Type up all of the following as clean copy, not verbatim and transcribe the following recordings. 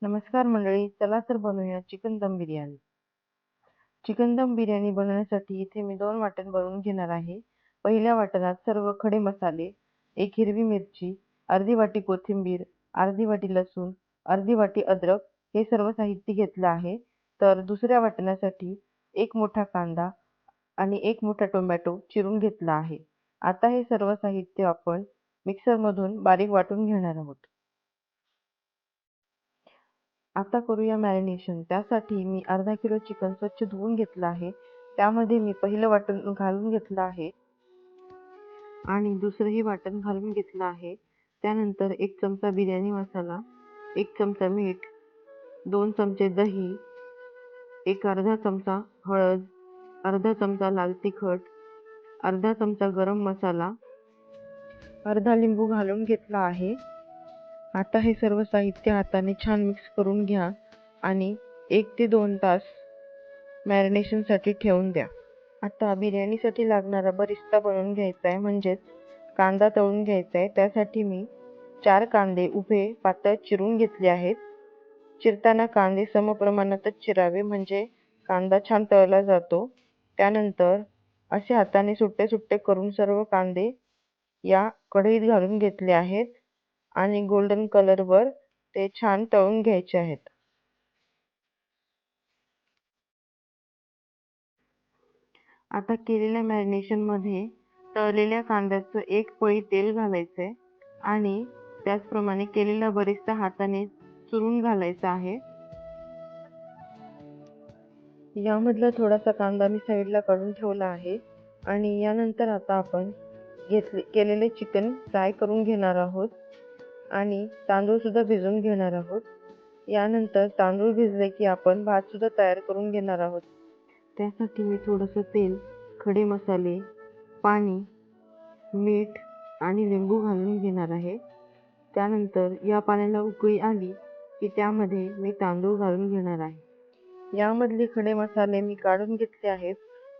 नमस्कार मंडळी, चला तर बनवूया चिकन दम बिर्याणी. चिकन दम बिर्याणी बनवण्यासाठी इथे मी 2 वाटण बनवून घेणार आहे. पहिल्या वाटणात सर्व खडे मसाले, 1 हिरवी मिरची, अर्धी वाटी कोथिंबीर, अर्धी वाटी लसूण, अर्धी वाटी अद्रक हे सर्व साहित्य घेतलं आहे. तर दुसऱ्या वाटणासाठी 1 मोठा कांदा आणि 1 मोठा टोमॅटो चिरून घेतला आहे. आता हे सर्व साहित्य आपण मिक्सरमधून बारीक वाटून घेणार आहोत. आता करूया मॅरिनेशन. त्यासाठी मी अर्धा किलो चिकन स्वच्छ धुवून घेतलं आहे. त्यामध्ये मी पहिलं वाटण घालून घेतलं आहे आणि दुसरंही वाटण घालून घेतलं आहे. त्यानंतर 1 चमचा बिर्याणी मसाला, 1 चमचा मीठ, 2 चमचे दही, एक अर्धा चमचा हळद, अर्धा चमचा लाल तिखट, अर्धा चमचा गरम मसाला, अर्धा लिंबू घालून घेतला आहे. आता हे सर्व साहित्य हाताने छान मिक्स करून घ्या आणि 1 ते 2 तास मॅरिनेशनसाठी ठेवून द्या. आता बिर्याणीसाठी लागणारा बरिस्ता बनवून घ्यायचा आहे, म्हणजेच कांदा तळून घ्यायचा आहे. त्यासाठी मी 4 कांदे उभे पातळ चिरून घेतले आहेत. चिरताना कांदे समप्रमाणातच चिरावे, म्हणजे कांदा छान तळला जातो. त्यानंतर असे हाताने सुट्टे सुट्टे करून सर्व कांदे या कढईत घालून घेतले आहेत आणि गोल्डन कलरवर ते छान तळून घ्यायचे आहेत. आता केलेल्या मॅरिनेशनमध्ये तळलेल्या कांद्याचं 1 पळी तेल घालायचंय आणि त्याचप्रमाणे केलेला बरिस्ता हाताने चुरून घालायचा आहे. यामधला थोडासा कांदा मी साईडला काढून ठेवला आहे आणि यानंतर आता आपण केलेले चिकन फ्राय करून घेणार आहोत आणि तांदूळ सुद्धा भिजवून घेणार आहोत. यानंतर तांदूळ भिजले की आपण भात सुद्धा तयार करून घेणार आहोत. त्यासाठी मी थोडंसं तेल, खडे मसाले, पाणी, मीठ आणि लिंबू घालून घेणार आहे. त्यानंतर या पाण्याला उकळी आली की त्यामध्ये मी तांदूळ घालून घेणार आहे. यामधले खडे मसाले मी काढून घेतले आहेत,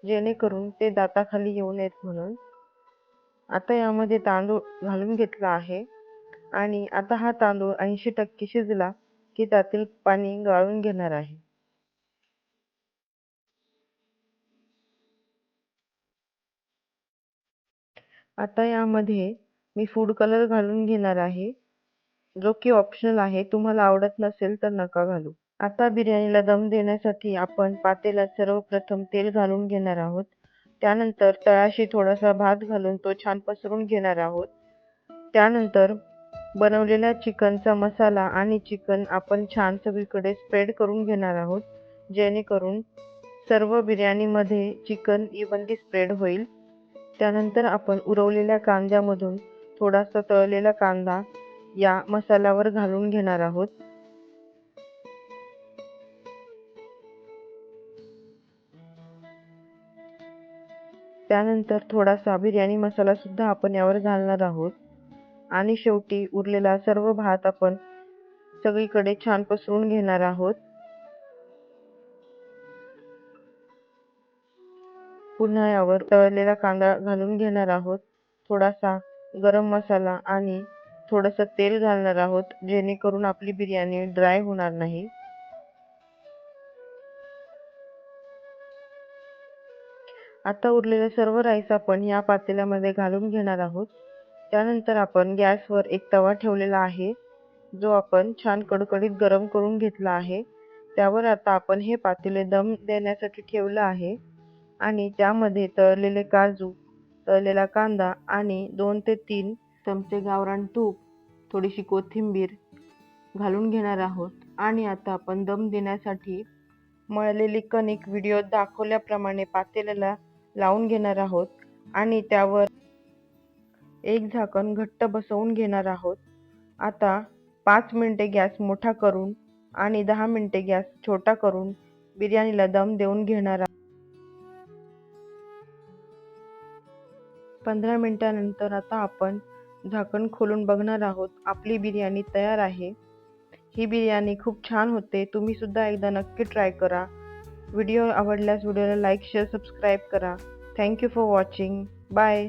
जेणेकरून ते दाताखाली येऊ नयेत म्हणून. आता यामध्ये तांदूळ घालून घेतला आहे आणि आता हा तांदूळ 80% शिजला की त्यातील पाणी गाळून घेणार आहे. आता यामध्ये मी फूड कलर घालून घेणार आहे, जो की ऑप्शनल आहे. तुम्हाला आवडत नसेल तर नका घालू. आता बिर्याणीला दम देण्यासाठी आपण पातेल्यात सर्वप्रथम तेल घालून घेणार आहोत. त्यानंतर तळाशी थोडासा भात घालून तो छान पसरून घेणार आहोत. त्यानंतर बनवलेल्या चिकनचा मसाला आणि चिकन आपण छान सगळीकडे स्प्रेड करून घेणार आहोत, जेणेकरून सर्व बिर्याणीमध्ये चिकन इव्हनली स्प्रेड होईल. त्यानंतर आपण उरवलेल्या कांद्यामधून थोडासा तळलेला कांदा या मसाल्यावर घालून घेणार आहोत. त्यानंतर थोडासा बिर्याणी मसाला सुद्धा आपण यावर घालणार आहोत आणि शेवटी उरलेला सर्व भात आपण सगळीकडे छान पसरून घेणार आहोत. पुन्हा यावर तळलेला कांदा घालून घेणार आहोत. थोडासा गरम मसाला आणि थोडंसं तेल घालणार आहोत, जेणेकरून आपली बिर्याणी ड्राय होणार नाही. आता उरलेले सर्व राईस आपण या पातेल्यामध्ये घालून घेणार आहोत. त्यानंतर आपण गॅसवर एक तवा ठेवलेला आहे, जो आपण छान कडकडीत गरम करून घेतला आहे. त्यावर आता आपण हे पातेले दम देण्यासाठी ठेवलं आहे आणि त्यामध्ये तळलेले काजू, तळलेला कांदा आणि 2 ते 3 चमचे गावरान तूप, थोडीशी कोथिंबीर घालून घेणार आहोत आणि आता आपण दम देण्यासाठी मळलेली कणिक व्हिडिओत दाखवल्याप्रमाणे पातेल्याला लावून घेणार आहोत आणि त्यावर एक झाकण घट्ट बसवून घेणार आहोत. आता 5 मिनिटे गॅस मोठा करून आणि 10 मिनिटे गॅस छोटा करून बिर्याणीला दम देऊन घेणार आहोत. 15 मिनिटांनंतर आता आपण झाकण खोलून बघणार आहोत. आपली बिर्याणी तयार आहे. ही बिर्याणी खूप छान होते. तुम्ही सुद्धा एकदा नक्की ट्राय करा. व्हिडिओ आवडल्यास व्हिडिओला लाईक, शेअर, सबस्क्राईब करा. Thank you for watching. Bye.